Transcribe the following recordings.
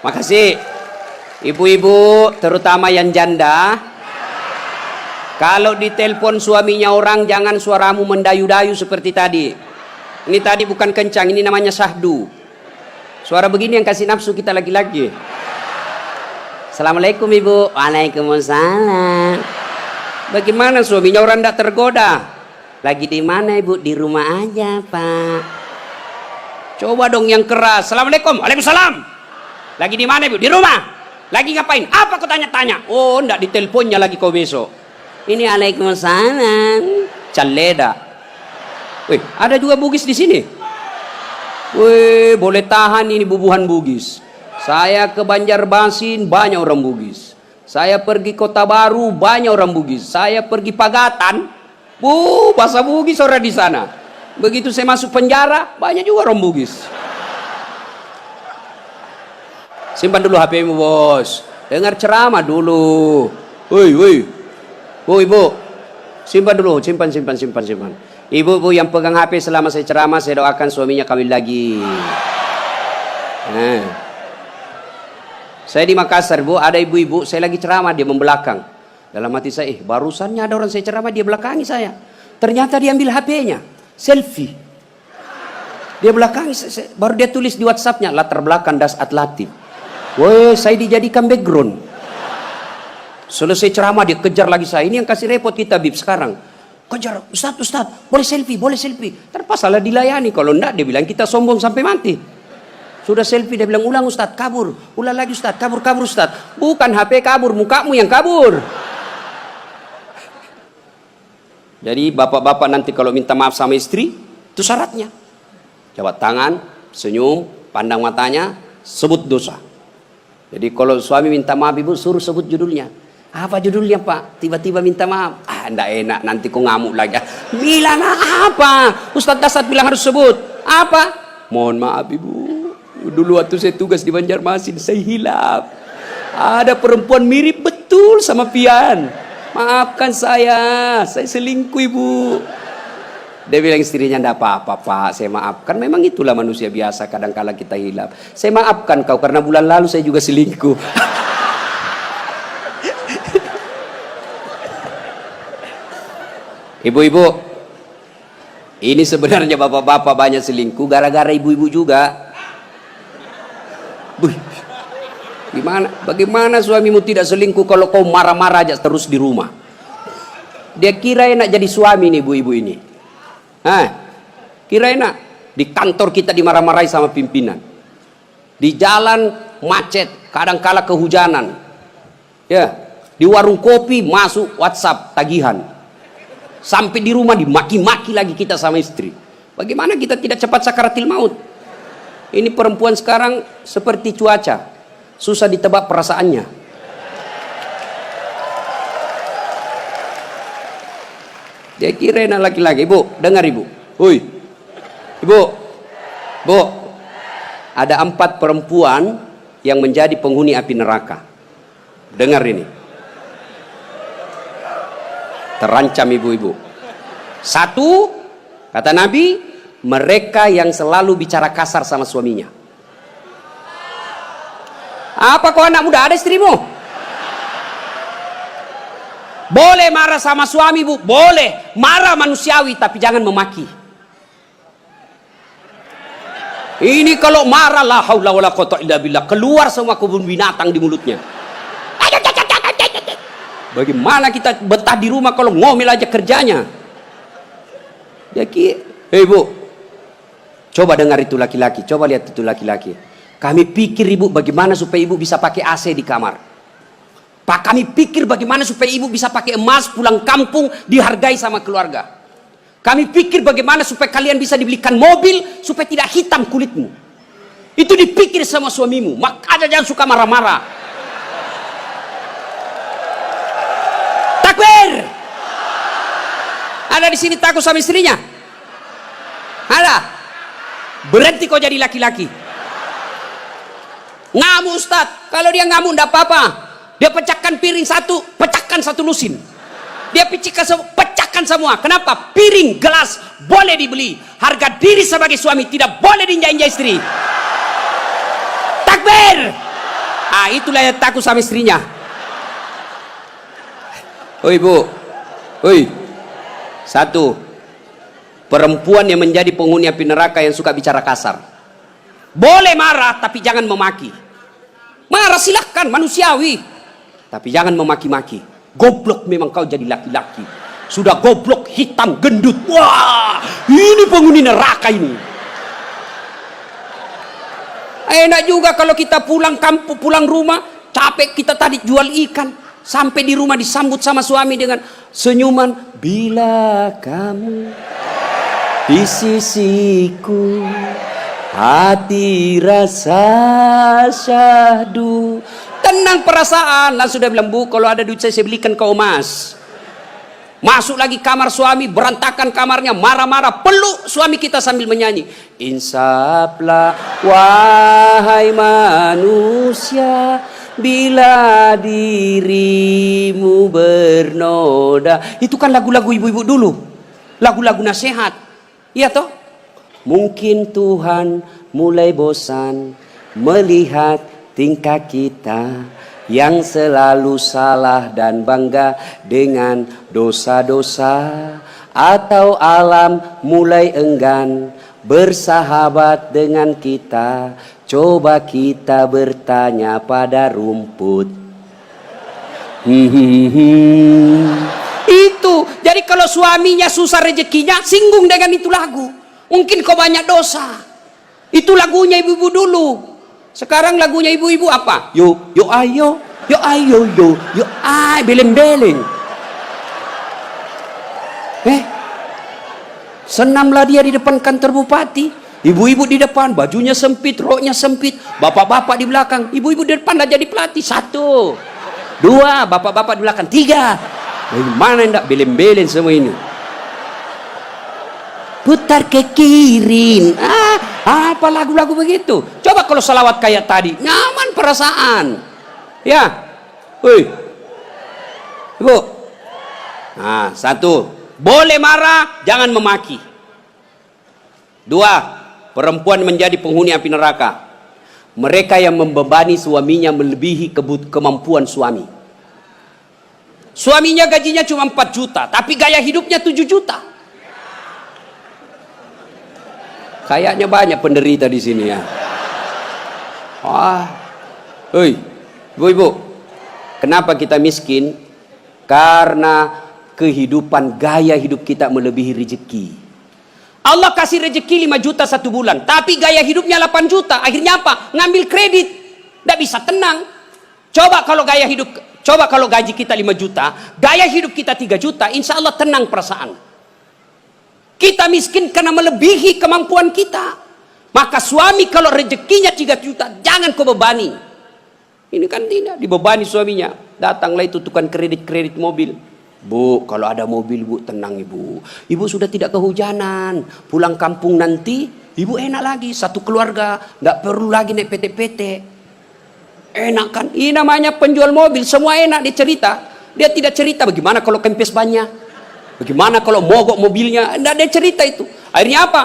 Makasih. Ibu-ibu, terutama yang janda, kalau ditelepon suaminya orang, jangan suaramu mendayu-dayu seperti tadi. Ini tadi bukan kencang, ini namanya syahdu. Suara begini yang kasih nafsu kita lagi-lagi. Assalamualaikum ibu. Waalaikumsalam. Bagaimana suaminya orang tidak tergoda? Lagi di mana ibu? Di rumah aja pak. Coba dong yang keras. Assalamualaikum. Waalaikumsalam. Lagi di mana ibu? Di rumah. Lagi ngapain? Apa kau tanya-tanya? Oh, enggak, diteleponnya lagi kau besok. Ini Waalaikumsalam. Caleda. Wih, ada juga Bugis di sini. Wih, boleh tahan ini bubuhan Bugis. Saya ke Banjarmasin, banyak orang Bugis. Saya pergi Kota Baru, banyak orang Bugis. Saya pergi Pagatan, bahasa Bugis orang di sana. Begitu saya masuk penjara, banyak juga orang Bugis. Simpan dulu HP-mu bos. Dengar ceramah dulu. Woi, ibu, simpan dulu, simpan. Ibu yang pegang HP selama saya ceramah, saya doakan suaminya kawin lagi. Nah. Saya di Makassar bu, ada ibu-ibu, saya lagi ceramah, dia membelakang. Dalam hati saya, barusannya ada orang saya ceramah, dia belakangi saya. Ternyata dia ambil HP-nya, selfie. Dia belakangi, baru dia tulis di WhatsApp-nya, latar belakang das atlatif. Woi, saya dijadikan background. Selesai ceramah dia kejar lagi saya. Ini yang kasih repot kita bib sekarang. Kejar, Ustaz, boleh selfie. Terpasalah dilayani. Kalau enggak dia bilang kita sombong sampai mati. Sudah selfie dia bilang ulang Ustaz, kabur. Ulang lagi Ustaz, kabur Ustaz. Bukan HP kabur, mukamu yang kabur. Jadi bapak-bapak nanti kalau minta maaf sama istri, itu syaratnya. Jabat tangan, senyum, pandang matanya, sebut dosa. Jadi kalau suami minta maaf ibu, suruh sebut judulnya. Apa judulnya pak? Tiba-tiba minta maaf. Enggak enak, nanti kau ngamuk lagi. Bilang apa? Ustaz Dasar bilang harus sebut. Apa? Mohon maaf ibu. Dulu waktu saya tugas di Banjarmasin, saya hilaf. Ada perempuan mirip betul sama Pian. Maafkan saya selingkuh ibu. Dia bilang istrinya, enggak apa-apa pak, saya maafkan. Memang itulah manusia biasa, kadang-kala kita hilaf. Saya maafkan kau karena bulan lalu saya juga selingkuh. Ibu-ibu, ini sebenarnya bapak-bapak banyak selingkuh gara-gara ibu-ibu juga. Bagaimana suamimu tidak selingkuh kalau kau marah-marah aja terus di rumah? Dia kira enak jadi suami nih ibu-ibu ini. Kira enak. Di kantor kita dimarah-marahi sama pimpinan. Di jalan macet, kadang-kala kehujanan. Ya, di warung kopi masuk WhatsApp tagihan. Sampai di rumah dimaki-maki lagi kita sama istri. Bagaimana kita tidak cepat sakaratil maut? Ini perempuan sekarang seperti cuaca, susah ditebak perasaannya. Dia kira enak laki-laki. Ibu, dengar ibu. Hui, ibu, ada 4 perempuan yang menjadi penghuni api neraka. Dengar ini. Terancam ibu-ibu. 1, kata Nabi, mereka yang selalu bicara kasar sama suaminya. Apa kau anak muda ada istrimu? Boleh marah sama suami bu, boleh marah manusiawi, tapi jangan memaki. Ini kalau marah la haula wala quwata illa billah, keluar semua kebun binatang di mulutnya. Bagaimana kita betah di rumah kalau ngomel aja kerjanya? Jadi, hei bu, coba dengar itu laki-laki, coba lihat itu laki-laki. Kami pikir ibu bagaimana supaya ibu bisa pakai AC di kamar. Pak, kami pikir bagaimana supaya ibu bisa pakai emas pulang kampung dihargai sama keluarga. Kami pikir bagaimana supaya kalian bisa dibelikan mobil supaya tidak hitam kulitmu. Itu dipikir sama suamimu. Makanya jangan suka marah-marah. Takbir. Ada di sini takut sama istrinya? Ada. Berhenti kau jadi laki-laki. Ngamuk Ustaz. Kalau dia ngamuk enggak apa-apa. Dia pecahkan piring satu, pecahkan satu lusin. Dia pecahkan semua. Kenapa? Piring, gelas boleh dibeli. Harga diri sebagai suami tidak boleh diinjak-injak istri. Takbir. Itulah yang takut sama istrinya. Oi bu, oi. Satu, perempuan yang menjadi penghuni api neraka yang suka bicara kasar. Boleh marah, tapi jangan memaki. Marah silahkan, manusiawi. Tapi jangan memaki-maki. Goblok memang kau jadi laki-laki. Sudah goblok, hitam, gendut. Wah, ini penghuni neraka ini. Enak juga kalau kita pulang kampung, pulang rumah, capek kita tadi jual ikan. Sampai di rumah disambut sama suami dengan senyuman. Bila kamu di sisiku, hati rasa syahdu. Tenang perasaan. Lah sudah bilang, bu kalau ada duit saya belikan kau emas. Masuk lagi kamar suami, berantakan kamarnya, marah-marah, peluk suami kita sambil menyanyi. Insaflah wahai manusia, bila dirimu bernoda. Itu kan lagu-lagu ibu-ibu dulu, lagu-lagu nasihat, iya toh? Mungkin Tuhan mulai bosan melihat tingkah kita yang selalu salah dan bangga dengan dosa-dosa, atau alam mulai enggan bersahabat dengan kita. Coba kita bertanya pada rumput. Itu. Jadi kalau suaminya susah rezekinya, singgung dengan itu lagu. Mungkin kau banyak dosa. Itu lagunya ibu-ibu dulu. Sekarang lagunya ibu-ibu apa? Yo, yo ayo, yo ayo, yo ay, beleng-beleng. Senamlah dia di depan kantor bupati. Ibu-ibu di depan, bajunya sempit, roknya sempit. Bapak-bapak di belakang. Ibu-ibu di depan dah jadi pelatih. 1, 2, bapak-bapak di belakang. 3. Bagaimana enggak beleng-beleng semua ini? Putar ke kiri. Apa lagu-lagu begitu? Coba kalau salawat kayak tadi, nyaman perasaan. Ya. Woi. Ibu. Nah, 1, boleh marah, jangan memaki. 2, perempuan menjadi penghuni api neraka. Mereka yang membebani suaminya melebihi kemampuan suami. Suaminya gajinya cuma 4 juta, tapi gaya hidupnya 7 juta. Kayaknya banyak penderita di sini ya. Hei, ibu-ibu, kenapa kita miskin? Karena kehidupan, gaya hidup kita melebihi rezeki. Allah kasih rezeki 5 juta 1 bulan, tapi gaya hidupnya 8 juta. Akhirnya apa? Ngambil kredit. Tidak bisa tenang. Coba kalau gaji kita 5 juta, gaya hidup kita 3 juta, insya Allah tenang perasaan. Kita miskin karena melebihi kemampuan kita. Maka suami kalau rezekinya 3 juta, jangan kau bebani. Ini kan tidak dibebani suaminya. Datanglah itu tukang kredit mobil. Bu, kalau ada mobil bu, tenang ibu. Ibu sudah tidak kehujanan. Pulang kampung nanti, ibu enak lagi. Satu keluarga, nggak perlu lagi naik PT-PT. Enak kan? Ini namanya penjual mobil. Semua enak dia cerita. Dia tidak cerita bagaimana kalau kempes banyak. Bagaimana kalau mogok mobilnya. Nggak ada cerita itu. Akhirnya apa?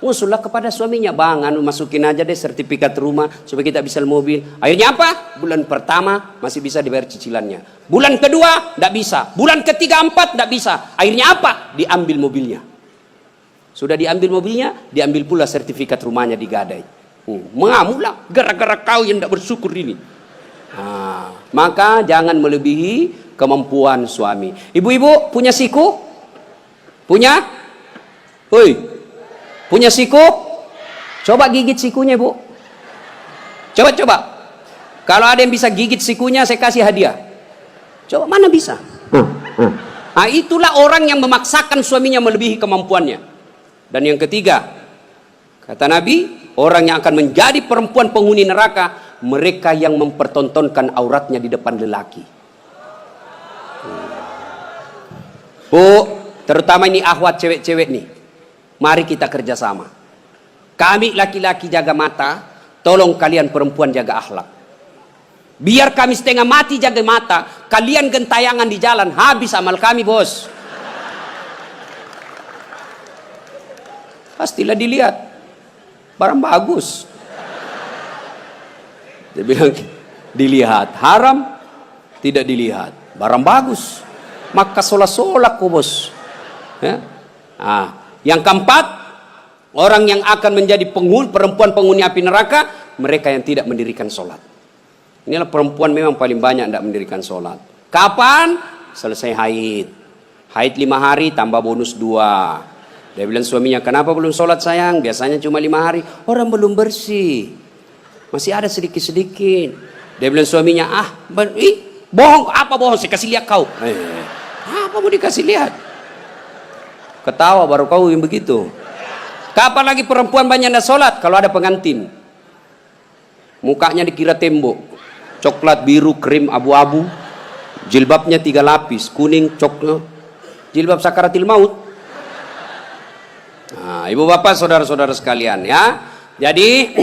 Usullah kepada suaminya. Bang, masukin aja deh sertifikat rumah supaya kita bisa mobil. Akhirnya apa? Bulan pertama masih bisa dibayar cicilannya. Bulan kedua tidak bisa. Bulan ketiga, 4 tidak bisa. Akhirnya apa? Diambil mobilnya. Sudah diambil mobilnya, diambil pula sertifikat rumahnya digadai. Mengamuklah gara-gara kau yang tidak bersyukur ini. Maka jangan melebihi kemampuan suami. Ibu-ibu punya siku? Punya? Hoi. Punya siku? Coba gigit sikunya, Bu. Coba. Kalau ada yang bisa gigit sikunya, saya kasih hadiah. Coba, mana bisa? Itulah orang yang memaksakan suaminya melebihi kemampuannya. Dan yang ketiga, kata Nabi, orang yang akan menjadi perempuan penghuni neraka, mereka yang mempertontonkan auratnya di depan lelaki. Bu, terutama ini akhwat cewek-cewek nih. Mari kita kerjasama. Kami laki-laki jaga mata, tolong kalian perempuan jaga akhlak. Biar kami setengah mati jaga mata, kalian gentayangan di jalan, habis amal kami, bos. Pastilah dilihat, barang bagus. Dia bilang, dilihat. Haram tidak dilihat. Barang bagus. Maka solak-solak kok bos. Ya. Yang keempat, orang yang akan menjadi perempuan penghuni api neraka, mereka yang tidak mendirikan sholat. Inilah perempuan memang paling banyak tidak mendirikan sholat. Kapan? Selesai haid. Haid 5 hari tambah bonus 2. Dia bilang suaminya, kenapa belum sholat sayang? Biasanya cuma 5 hari. Orang belum bersih. Masih ada sedikit-sedikit. Dia bilang suaminya, bohong. Apa bohong? Saya kasih lihat kau. Apa mau dikasih lihat? Ketawa baru kau yang begitu. Kapan lagi perempuan banyak tidak sholat? Kalau ada pengantin. Mukanya dikira tembok. Coklat, biru, krim, abu-abu. Jilbabnya 3 lapis. Kuning, coklat. Jilbab sakaratil maut. Ibu bapak saudara-saudara sekalian ya. Jadi